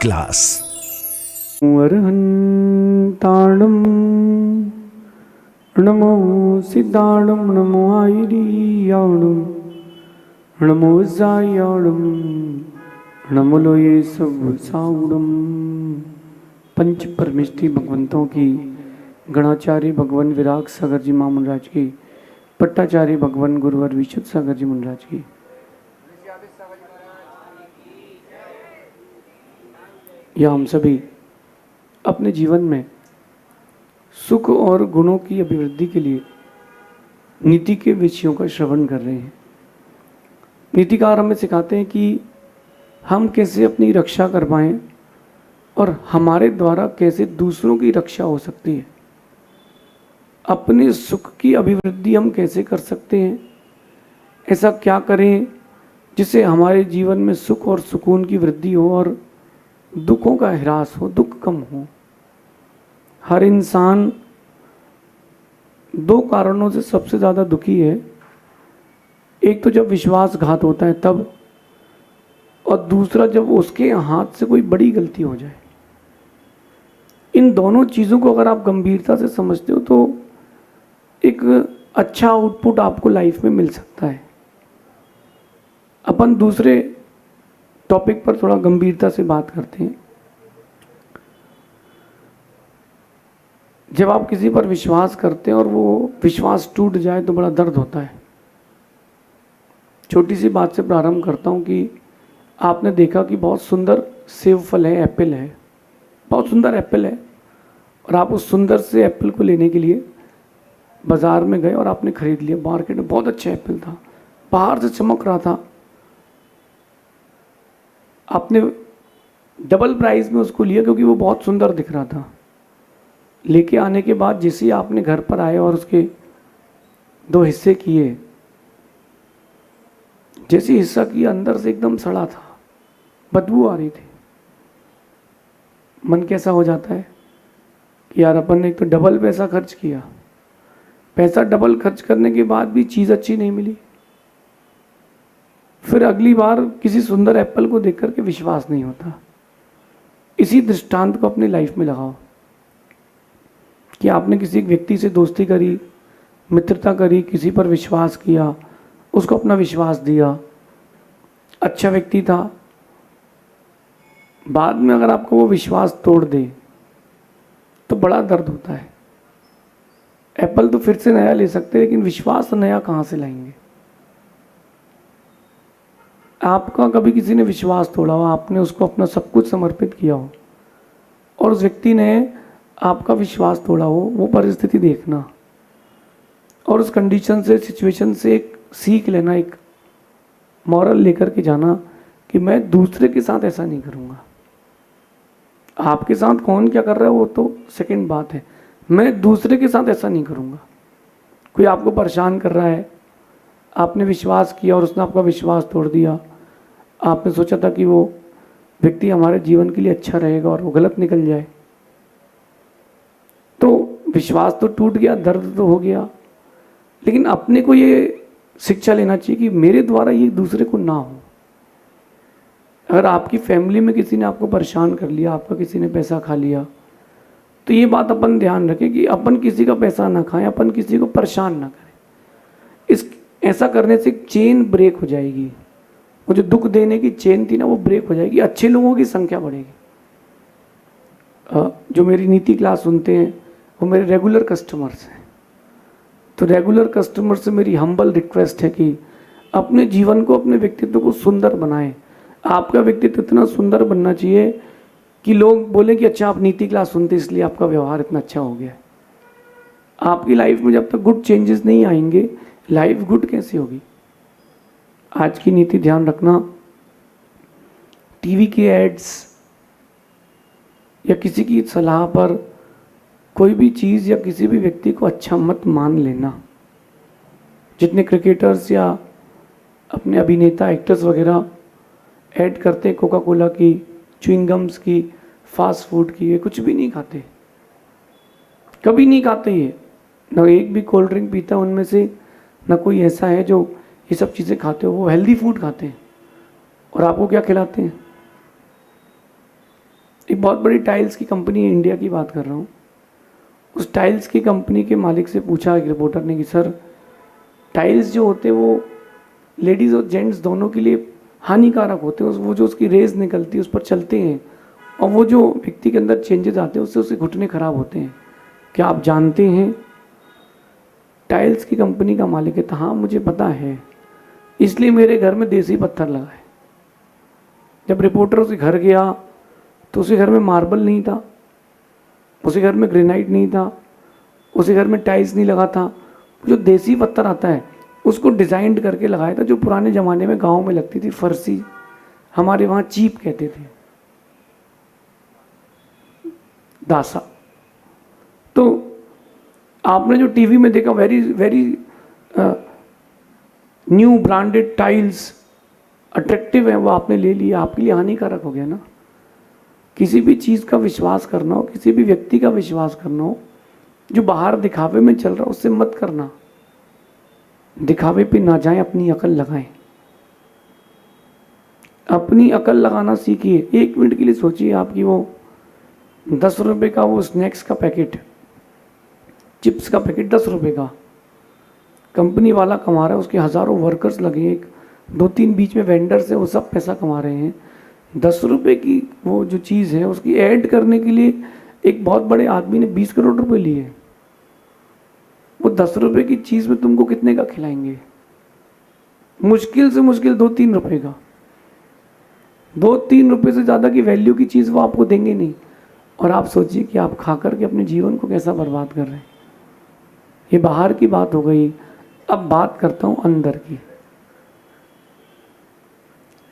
Class. अर्हन्ताणं नमो सिद्धाणं नमो आयरियाणं नमो जायाणं नमो लोये सब साउणम। पंच परमिष्टि भगवंतों की, गणाचार्य भगवान विराग सागर जी महामंडराज की, पट्टाचार्य भगवान गुरुवर विशुद्ध सागर जी महाराज की, या हम सभी अपने जीवन में सुख और गुणों की अभिवृद्धि के लिए नीति के विषयों का श्रवण कर रहे हैं। नीतिकार हमें सिखाते हैं कि हम कैसे अपनी रक्षा कर पाएं और हमारे द्वारा कैसे दूसरों की रक्षा हो सकती है। अपने सुख की अभिवृद्धि हम कैसे कर सकते हैं, ऐसा क्या करें जिससे हमारे जीवन में सुख और सुकून की वृद्धि हो और दुखों का ह्रास हो, दुख कम हो। हर इंसान दो कारणों से सबसे ज़्यादा दुखी है। एक तो जब विश्वासघात होता है तब, और दूसरा जब उसके हाथ से कोई बड़ी गलती हो जाए। इन दोनों चीज़ों को अगर आप गंभीरता से समझते हो तो एक अच्छा आउटपुट आपको लाइफ में मिल सकता है। अपन दूसरे टॉपिक पर थोड़ा गंभीरता से बात करते हैं। जब आप किसी पर विश्वास करते हैं और वो विश्वास टूट जाए तो बड़ा दर्द होता है। छोटी सी बात से प्रारंभ करता हूँ कि आपने देखा कि बहुत सुंदर सेब फल है, एप्पल है, बहुत सुंदर एप्पल है, और आप उस सुंदर से एप्पल को लेने के लिए बाज़ार में गए और आपने ख़रीद लिया। मार्केट में बहुत अच्छा एप्पल था, बाहर से चमक रहा था, आपने डबल प्राइस में उसको लिया क्योंकि वो बहुत सुंदर दिख रहा था। लेके आने के बाद जैसे ही आपने घर पर आए और उसके दो हिस्से किए, जैसे हिस्सा किया अंदर से एकदम सड़ा था, बदबू आ रही थी। मन कैसा हो जाता है कि यार अपन ने एक तो डबल पैसा खर्च किया, पैसा डबल खर्च करने के बाद भी चीज़ अच्छी नहीं मिली। फिर अगली बार किसी सुंदर एप्पल को देख करके विश्वास नहीं होता। इसी दृष्टांत को अपनी लाइफ में लगाओ कि आपने किसी व्यक्ति से दोस्ती करी, मित्रता करी, किसी पर विश्वास किया, उसको अपना विश्वास दिया, अच्छा व्यक्ति था, बाद में अगर आपको वो विश्वास तोड़ दे तो बड़ा दर्द होता है। एप्पल तो फिर से नया ले सकते हैं, लेकिन विश्वास नया कहाँ से लाएंगे। आपका कभी किसी ने विश्वास तोड़ा हो, आपने उसको अपना सब कुछ समर्पित किया हो और उस व्यक्ति ने आपका विश्वास तोड़ा हो, वो परिस्थिति देखना और उस कंडीशन से, सिचुएशन से एक सीख लेना, एक मॉरल लेकर के जाना कि मैं दूसरे के साथ ऐसा नहीं करूँगा। आपके साथ कौन क्या कर रहा है वो तो सेकंड बात है, मैं दूसरे के साथ ऐसा नहीं करूँगा। कोई आपको परेशान कर रहा है, आपने विश्वास किया और उसने आपका विश्वास तोड़ दिया। आपने सोचा था कि वो व्यक्ति हमारे जीवन के लिए अच्छा रहेगा और वो गलत निकल जाए, तो विश्वास तो टूट गया, दर्द तो हो गया। लेकिन अपने को ये शिक्षा लेना चाहिए कि मेरे द्वारा ये दूसरे को ना हो। अगर आपकी फैमिली में किसी ने आपको परेशान कर लिया, आपका किसी ने पैसा खा लिया, तो ये बात अपन ध्यान रखें कि अपन किसी का पैसा ना खाएं, अपन किसी को परेशान ना करें। ऐसा करने से चेन ब्रेक हो जाएगी। वो जो दुख देने की चेन थी ना, वो ब्रेक हो जाएगी, अच्छे लोगों की संख्या बढ़ेगी। जो मेरी नीति क्लास सुनते हैं वो मेरे रेगुलर कस्टमर्स हैं। तो रेगुलर कस्टमर से मेरी हम्बल रिक्वेस्ट है कि अपने जीवन को, अपने व्यक्तित्व को सुंदर बनाएं। आपका व्यक्तित्व इतना सुंदर बनना चाहिए कि लोग बोलें कि अच्छा आप नीति क्लास सुनते इसलिए आपका व्यवहार इतना अच्छा हो गया। आपकी लाइफ में जब तक गुड चेंजेस नहीं आएंगे, लाइफ गुड कैसे होगी। आज की नीति ध्यान रखना, टीवी के एड्स या किसी की सलाह पर कोई भी चीज़ या किसी भी व्यक्ति को अच्छा मत मान लेना। जितने क्रिकेटर्स या अपने अभिनेता, एक्टर्स वगैरह ऐड करते हैं कोका कोला की, च्युइंगम्स की, फास्ट फूड की, ये कुछ भी नहीं खाते, कभी नहीं खाते। ये ना एक भी कोल्ड ड्रिंक पीता उनमें से, ना कोई ऐसा है जो ये सब चीज़ें खाते हो। वो हेल्दी फूड खाते हैं और आपको क्या खिलाते हैं? एक बहुत बड़ी टाइल्स की कंपनी है, इंडिया की बात कर रहा हूँ। उस टाइल्स की कंपनी के मालिक से पूछा एक रिपोर्टर ने कि सर, टाइल्स जो होते हैं वो लेडीज़ और जेंट्स दोनों के लिए हानिकारक होते हैं। वो जो उसकी रेज निकलती है उस पर चलते हैं, और वो जो व्यक्ति के अंदर चेंजेस आते हैं उससे उसके घुटने खराब होते हैं। क्या आप जानते हैं? टाइल्स की कंपनी का मालिक है। हाँ मुझे पता है, इसलिए मेरे घर में देसी पत्थर लगा है। जब रिपोर्टर उसके घर गया तो उसके घर में मार्बल नहीं था, उसके घर में ग्रेनाइट नहीं था, उसके घर में टाइल्स नहीं लगा था। जो देसी पत्थर आता है उसको डिज़ाइन करके लगाया था, जो पुराने ज़माने में गांव में लगती थी, फरसी, हमारे वहाँ चीप कहते थे, दासा। तो आपने जो टीवी में देखा very very new branded tiles attractive है, वो आपने ले लिया, आपके लिए हानिकारक हो गया ना। किसी भी चीज़ का विश्वास करना हो, किसी भी व्यक्ति का विश्वास करना हो, जो बाहर दिखावे में चल रहा, उससे मत करना। दिखावे पे ना जाएं, अपनी अकल लगाएं। अपनी अकल लगाना सीखिए। 1 मिनट के लिए सोचिए, आपकी वो 10 रुपये का वो स्नैक्स का पैकेट, चिप्स का पैकेट 10 रुपये का, कंपनी वाला कमा रहा है, उसके हज़ारों वर्कर्स लगे, 1-2-3 बीच में वेंडर्स हैं, वो सब पैसा कमा रहे हैं। 10 रुपये की वो जो चीज़ है उसकी ऐड करने के लिए एक बहुत बड़े आदमी ने 20 करोड़ रुपए लिए। वो 10 रुपये की चीज़ में तुमको कितने का खिलाएंगे? मुश्किल से मुश्किल 2-3 रुपये का। 2-3 रुपये से ज़्यादा की वैल्यू की चीज़ वो आपको देंगे नहीं। और आप सोचिए कि आप खा करके अपने जीवन को कैसा बर्बाद कर रहे हैं। ये बाहर की बात हो गई। अब बात करता हूँ अंदर की।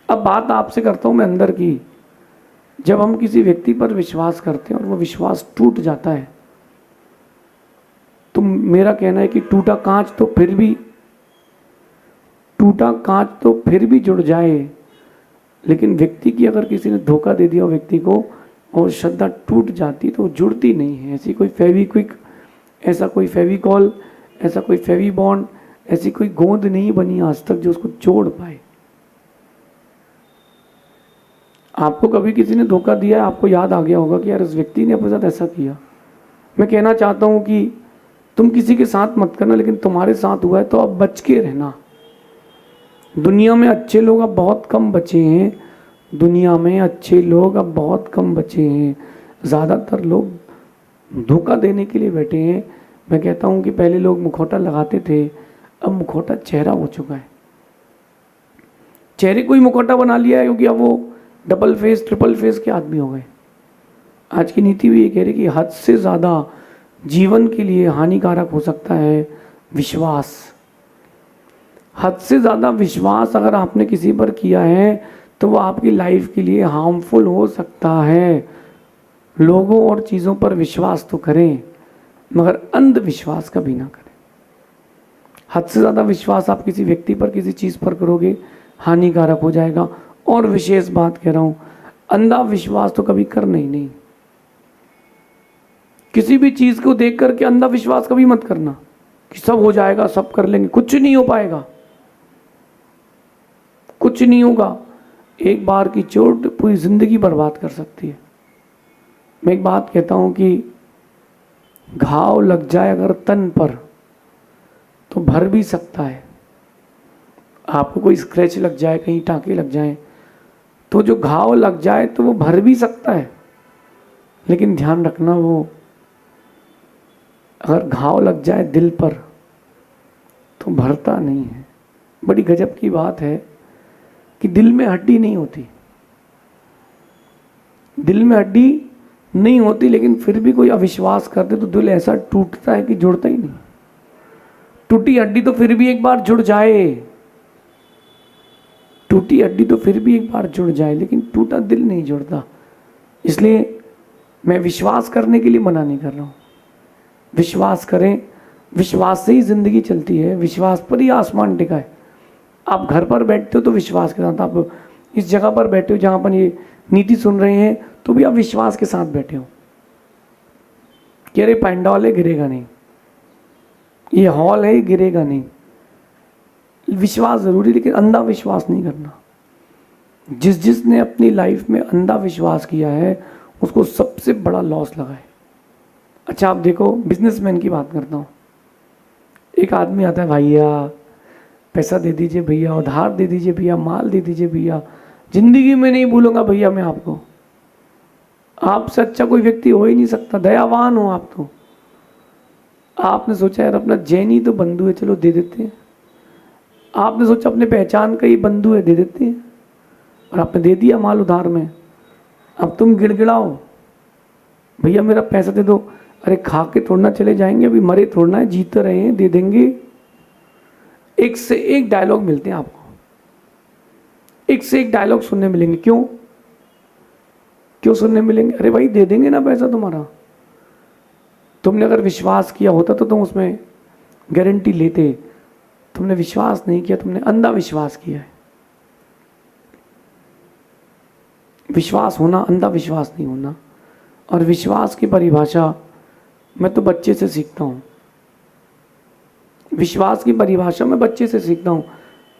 अब बात आपसे करता हूँ मैं अंदर की। जब हम किसी व्यक्ति पर विश्वास करते हैं और वो विश्वास टूट जाता है, तो मेरा कहना है कि टूटा कांच तो फिर भी जुड़ जाए, लेकिन व्यक्ति की अगर किसी ने धोखा दे दिया व्यक्ति को और श्रद्धा टूट जाती तो जुड़ती नहीं है। ऐसी कोई फेविक्विक, ऐसा कोई फेविकॉल, ऐसा कोई फेविबॉन्ड, ऐसी कोई गोंद नहीं बनी आज तक जो उसको जोड़ पाए। आपको कभी किसी ने धोखा दिया है, आपको याद आ गया होगा कि यार इस व्यक्ति ने अपने साथ ऐसा किया। मैं कहना चाहता हूँ कि तुम किसी के साथ मत करना, लेकिन तुम्हारे साथ हुआ है तो अब बच के रहना। दुनिया में अच्छे लोग अब बहुत कम बचे हैं। दुनिया में अच्छे लोग अब बहुत कम बचे हैं। ज़्यादातर लोग धोखा देने के लिए बैठे हैं। मैं कहता हूँ कि पहले लोग मुखौटा लगाते थे, अब मुखौटा चेहरा हो चुका है। चेहरे को ही मुखौटा बना लिया है, क्योंकि अब वो डबल फेस ट्रिपल फेस के आदमी हो गए। आज की नीति भी ये कह रही कि हद से ज़्यादा जीवन के लिए हानिकारक हो सकता है विश्वास। हद से ज़्यादा विश्वास अगर आपने किसी पर किया है तो वो आपकी लाइफ के लिए हार्मफुल हो सकता है। लोगों और चीज़ों पर विश्वास तो करें, मगर अंधविश्वास कभी ना करें। हद से ज़्यादा विश्वास आप किसी व्यक्ति पर, किसी चीज़ पर करोगे, हानिकारक हो जाएगा। और विशेष बात कह रहा हूँ, अंधा विश्वास तो कभी करना ही नहीं। किसी भी चीज़ को देख करके अंधा विश्वास कभी मत करना कि सब हो जाएगा, सब कर लेंगे। कुछ नहीं हो पाएगा, कुछ नहीं होगा। एक बार की चोट पूरी जिंदगी बर्बाद कर सकती है। मैं एक बात कहता हूँ कि घाव लग जाए अगर तन पर तो भर भी सकता है। आपको कोई स्क्रैच लग जाए, कहीं टाँके लग जाए, तो जो घाव लग जाए तो वो भर भी सकता है, लेकिन ध्यान रखना, वो अगर घाव लग जाए दिल पर तो भरता नहीं है। बड़ी गजब की बात है कि दिल में हड्डी नहीं होती, दिल में हड्डी नहीं होती, लेकिन फिर भी कोई अविश्वास कर दे तो दिल ऐसा टूटता है कि जुड़ता ही नहीं। टूटी हड्डी तो फिर भी एक बार जुड़ जाए, टूटी हड्डी तो फिर भी एक बार जुड़ जाए, लेकिन टूटा दिल नहीं जुड़ता। इसलिए मैं विश्वास करने के लिए मना नहीं कर रहा हूँ। विश्वास करें, विश्वास से ही जिंदगी चलती है, विश्वास पर ही आसमान टिका है। आप घर पर बैठते हो तो विश्वास के साथ, आप इस जगह पर बैठे हो जहाँ पर ये नीति सुन रहे हैं तो भी आप विश्वास के साथ बैठे हो कि अरे पंडाल है, गिरेगा नहीं, ये हॉल है, गिरेगा नहीं। विश्वास जरूरी, लेकिन अंधा विश्वास नहीं करना। जिसने अपनी लाइफ में अंधा विश्वास किया है उसको सबसे बड़ा लॉस लगा है। अच्छा आप देखो, बिजनेसमैन की बात करता हूँ। एक आदमी आता है, भैया पैसा दे दीजिए भैया, उधार दे दीजिए भैया, माल दे दीजिए भैया, जिंदगी में नहीं भूलूंगा भैया मैं आपको। आपसे अच्छा कोई व्यक्ति हो ही नहीं सकता, दयावान हो आप तो। आपने सोचा यार अपना जैनी तो बंधु है, चलो दे देते हैं। आपने सोचा अपने पहचान का ही बंधु है, दे देते हैं, और आपने दे दिया माल उधार में। अब तुम गिड़गिड़ाओ, भैया मेरा पैसा दे दो। अरे खा के थोड़ना चले जाएंगे, अभी मरे थोड़ना है, जीते रहे हैं, दे देंगे। एक से एक डायलॉग मिलते हैं आपको, एक से एक डायलॉग सुनने मिलेंगे। क्यों क्यों सुनने मिलेंगे? अरे भाई दे देंगे ना पैसा तुम्हारा। तुमने अगर विश्वास किया होता तो तुम उसमें गारंटी लेते। तुमने विश्वास नहीं किया, तुमने अंधा विश्वास किया है। विश्वास होना, अंधा विश्वास नहीं होना। और विश्वास की परिभाषा मैं तो बच्चे से सीखता हूँ। विश्वास की परिभाषा मैं बच्चे से सीखता हूँ।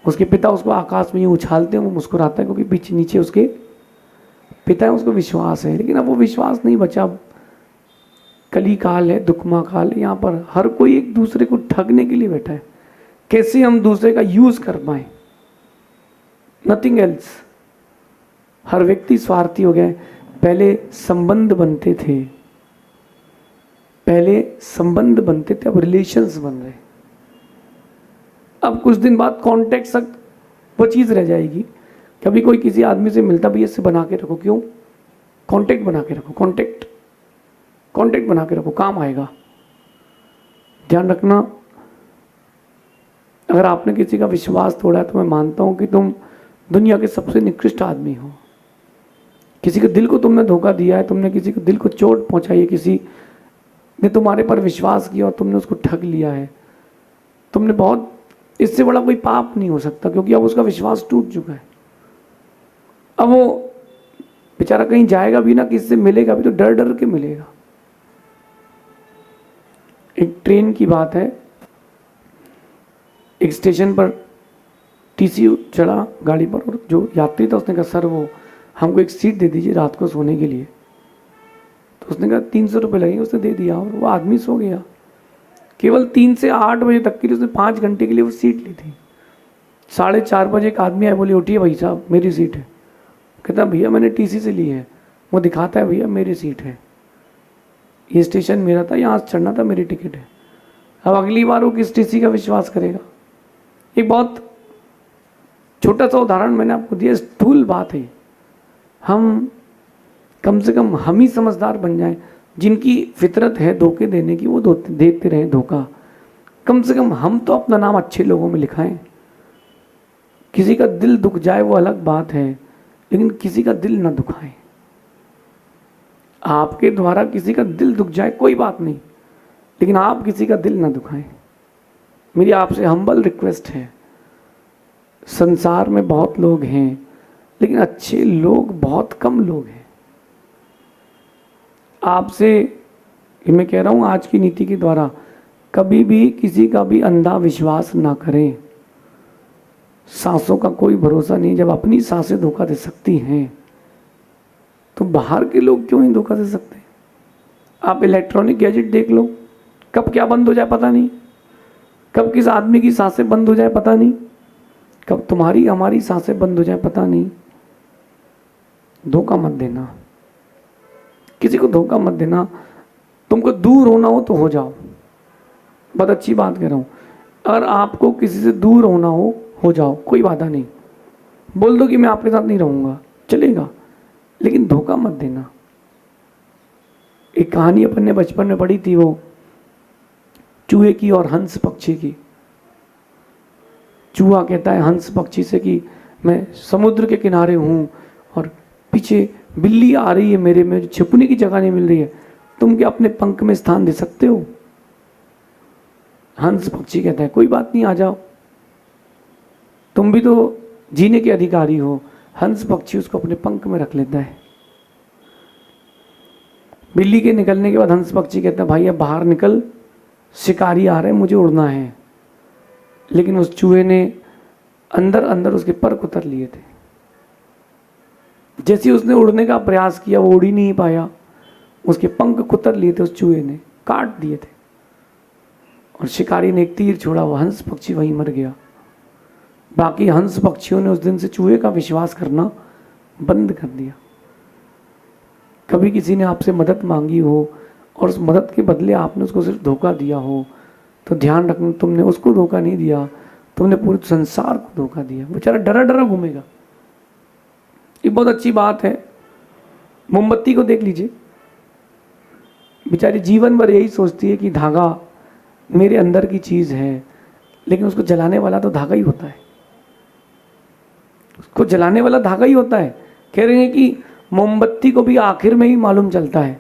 उसके पिता उसको आकाश में यूँ उछालते हैं, वो मुस्कुराता है, क्योंकि पीछे नीचे उसके पिता है, उसको विश्वास है। लेकिन अब वो विश्वास नहीं बचा। अब कली काल है, दुखमा काल है, यहाँ पर हर कोई एक दूसरे को ठगने के लिए बैठा है। कैसे हम दूसरे का यूज कर पाए, नथिंग एल्स। हर व्यक्ति स्वार्थी हो गया है। पहले संबंध बनते थे, पहले संबंध बनते थे, अब रिलेशंस बन रहे। अब कुछ दिन बाद कॉन्टेक्ट तक वो चीज़ रह जाएगी। कभी कोई किसी आदमी से मिलता, भी इससे बना के रखो। क्यों? कॉन्टेक्ट बना के रखो, कॉन्टेक्ट बना के रखो, काम आएगा। ध्यान रखना, अगर आपने किसी का विश्वास तोड़ा है तो मैं मानता हूं कि तुम दुनिया के सबसे निकृष्ट आदमी हो। किसी के दिल को तुमने धोखा दिया है, तुमने किसी के दिल को चोट पहुंचाई है, किसी ने तुम्हारे पर विश्वास किया और तुमने उसको ठग लिया है। तुमने बहुत, इससे बड़ा कोई पाप नहीं हो सकता, क्योंकि अब उसका विश्वास टूट चुका है। अब वो बेचारा कहीं जाएगा भी ना, किससे मिलेगा भी तो डर डर के मिलेगा। एक ट्रेन की बात है, एक स्टेशन पर टीसी चढ़ा गाड़ी पर, और जो यात्री था उसने कहा सर वो हमको एक सीट दे दीजिए रात को सोने के लिए। तो उसने कहा 300 रुपये लगेंगे। उसने दे दिया और वो आदमी सो गया। केवल 3 से 8 बजे तक के लिए उसने 5 घंटे के लिए वो सीट ली थी। 4:30 बजे एक आदमी आया, बोले उठिए भाई साहब मेरी सीट है। कहता भैया मैंने टीसी से ली है। वो दिखाता है, भैया मेरी सीट है, ये स्टेशन मेरा था, यहाँ चढ़ना था, मेरी टिकट है। अब अगली बार वो किस टीसी का विश्वास करेगा? एक बहुत छोटा सा उदाहरण मैंने आपको दिया, स्थूल बात है। हम कम से कम हम ही समझदार बन जाएं। जिनकी फितरत है धोखे देने की, वो देते रहें धोखा। कम से कम हम तो अपना नाम अच्छे लोगों में लिखाएं। किसी का दिल दुख जाए वो अलग बात है, लेकिन किसी का दिल ना दुखाएं। आपके द्वारा किसी का दिल दुख जाए कोई बात नहीं, लेकिन आप किसी का दिल ना दुखाएं। मेरी आपसे हम्बल रिक्वेस्ट है। संसार में बहुत लोग हैं, लेकिन अच्छे लोग बहुत कम लोग हैं। आपसे मैं कह रहा हूं आज की नीति के द्वारा, कभी भी किसी का भी अंधा विश्वास ना करें। सांसों का कोई भरोसा नहीं। जब अपनी सांसें धोखा दे सकती हैं तो बाहर के लोग क्यों नहीं धोखा दे सकते? आप इलेक्ट्रॉनिक गैजेट देख लो, कब क्या बंद हो जाए पता नहीं, कब किस आदमी की सांसें बंद हो जाए पता नहीं, कब तुम्हारी हमारी सांसें बंद हो जाए पता नहीं। धोखा मत देना, किसी को धोखा मत देना। तुमको दूर होना हो तो हो जाओ, बहुत अच्छी बात कह रहा हूँ। अगर आपको किसी से दूर होना हो जाओ, कोई बाधा नहीं। बोल दो कि मैं आपके साथ नहीं रहूँगा, चलेगा, लेकिन धोखा मत देना। एक कहानी अपन ने बचपन में पढ़ी थी, वो चूहे की और हंस पक्षी की। चूहा कहता है हंस पक्षी से कि मैं समुद्र के किनारे हूँ और पीछे बिल्ली आ रही है, मेरे में छिपने की जगह नहीं मिल रही है, तुम क्या अपने पंख में स्थान दे सकते हो? हंस पक्षी कहता है कोई बात नहीं, आ जाओ, तुम भी तो जीने के अधिकारी हो। हंस पक्षी उसको अपने पंख में रख लेता है। बिल्ली के निकलने के बाद हंस पक्षी कहता है भाई अब बाहर निकल, शिकारी आ रहे हैं, मुझे उड़ना है। लेकिन उस चूहे ने अंदर अंदर उसके पर उतर लिए थे। जैसे ही उसने उड़ने का प्रयास किया वो उड़ ही नहीं पाया, उसके पंख कुतर लिए थे, उस चूहे ने काट दिए थे और शिकारी ने एक तीर छोड़ा, वो हंस पक्षी वहीं मर गया। बाकी हंस पक्षियों ने उस दिन से चूहे का विश्वास करना बंद कर दिया। कभी किसी ने आपसे मदद मांगी हो और उस मदद के बदले आपने उसको सिर्फ धोखा दिया हो, तो ध्यान रखना, तुमने उसको धोखा नहीं दिया, तुमने पूरे संसार को धोखा दिया। बेचारा डरा डरा घूमेगा। ये बहुत अच्छी बात है। मोमबत्ती को देख लीजिए, बेचारी जीवन भर यही सोचती है कि धागा मेरे अंदर की चीज है, लेकिन उसको जलाने वाला तो धागा ही होता है, उसको जलाने वाला धागा ही होता है। कह रहे हैं कि मोमबत्ती को भी आखिर में ही मालूम चलता है,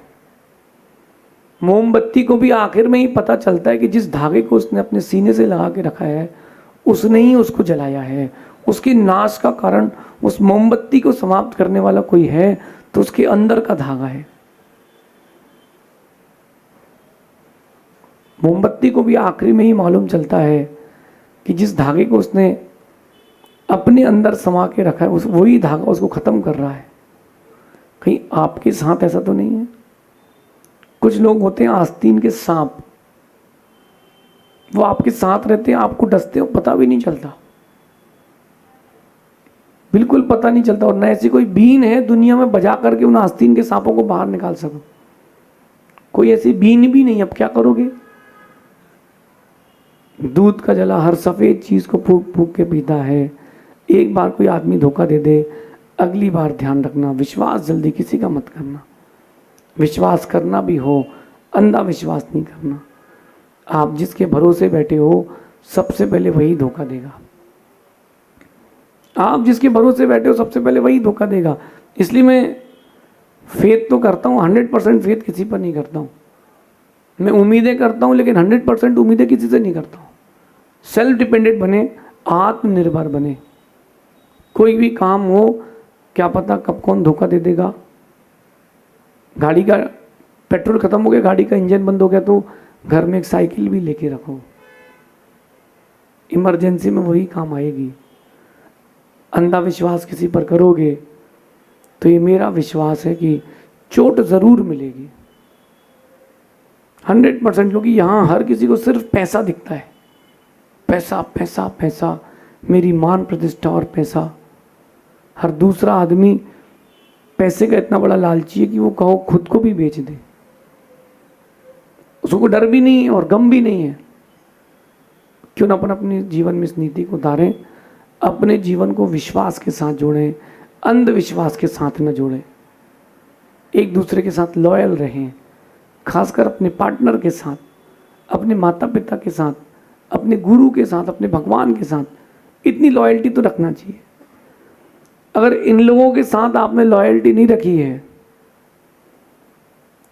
मोमबत्ती को भी आखिर में ही पता चलता है कि जिस धागे को उसने अपने सीने से लगा के रखा है उसने ही उसको जलाया है। उसके नाश का कारण उस मोमबत्ती को समाप्त करने वाला कोई है तो उसके अंदर का धागा है। मोमबत्ती को भी आखिरी में ही मालूम चलता है कि जिस धागे को उसने अपने अंदर समा के रखा है वही धागा उसको खत्म कर रहा है। कहीं आपके साथ ऐसा तो नहीं है? कुछ लोग होते हैं आस्तीन के सांप, वो आपके साथ रहते हैं, आपको डसते हो पता भी नहीं चलता, बिल्कुल पता नहीं चलता। और न ऐसी कोई बीन है दुनिया में बजा करके उन आस्तीन के सांपों को बाहर निकाल सको, कोई ऐसी बीन भी नहीं। अब क्या करोगे? दूध का जला हर सफेद चीज को फूक फूक के पीता है। एक बार कोई आदमी धोखा दे दे, अगली बार ध्यान रखना, विश्वास जल्दी किसी का मत करना। विश्वास करना भी हो, अंधा विश्वास नहीं करना। आप जिसके भरोसे बैठे हो सबसे पहले वही धोखा देगा। आप जिसके भरोसे बैठे हो सबसे पहले वही धोखा देगा। इसलिए मैं फेथ तो करता हूँ, 100% फेथ किसी पर नहीं करता हूँ। मैं उम्मीदें करता हूँ लेकिन 100% उम्मीदें किसी से नहीं करता हूँ। सेल्फ डिपेंडेंट बने, आत्मनिर्भर बने। कोई भी काम हो, क्या पता कब कौन धोखा दे देगा। गाड़ी का पेट्रोल खत्म हो गया, गाड़ी का इंजन बंद हो गया, तो घर में एक साइकिल भी लेके रखो, इमरजेंसी में वही काम आएगी। अंधा विश्वास किसी पर करोगे तो ये मेरा विश्वास है कि चोट जरूर मिलेगी 100%। क्योंकि यहाँ हर किसी को सिर्फ पैसा दिखता है, पैसा पैसा पैसा, मेरी मान प्रतिष्ठा और पैसा। हर दूसरा आदमी पैसे का इतना बड़ा लालची है कि वो कहो खुद को भी बेच दे, उसको डर भी नहीं है और गम भी नहीं है। क्यों ना अपन अपने जीवन में इस नीति को उतारें, अपने जीवन को विश्वास के साथ जोड़ें, अंधविश्वास के साथ न जोड़ें। एक दूसरे के साथ लॉयल रहें, खासकर अपने पार्टनर के साथ, अपने माता पिता के साथ, अपने गुरु के साथ, अपने भगवान के साथ। इतनी लॉयल्टी तो रखना चाहिए। अगर इन लोगों के साथ आपने लॉयल्टी नहीं रखी है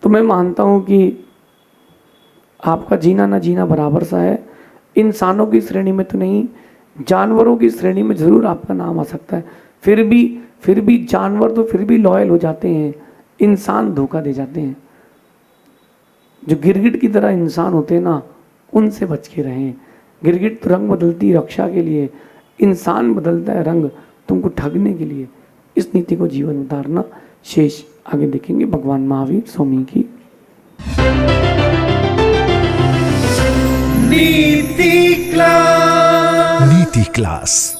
तो मैं मानता हूं कि आपका जीना ना जीना बराबर सा है। इंसानों की श्रेणी में तो नहीं, जानवरों की श्रेणी में जरूर आपका नाम आ सकता है। फिर भी जानवर तो फिर भी लॉयल हो जाते हैं, इंसान धोखा दे जाते हैं। जो गिरगिट की तरह इंसान होते हैं ना, उनसे बच के रहें। गिरगिट तो रंग बदलती रक्षा के लिए, इंसान बदलता है रंग तुमको ठगने के लिए। इस नीति को जीवन में उतारना। शेष आगे देखेंगे। भगवान महावीर स्वामी की नीति क्लास।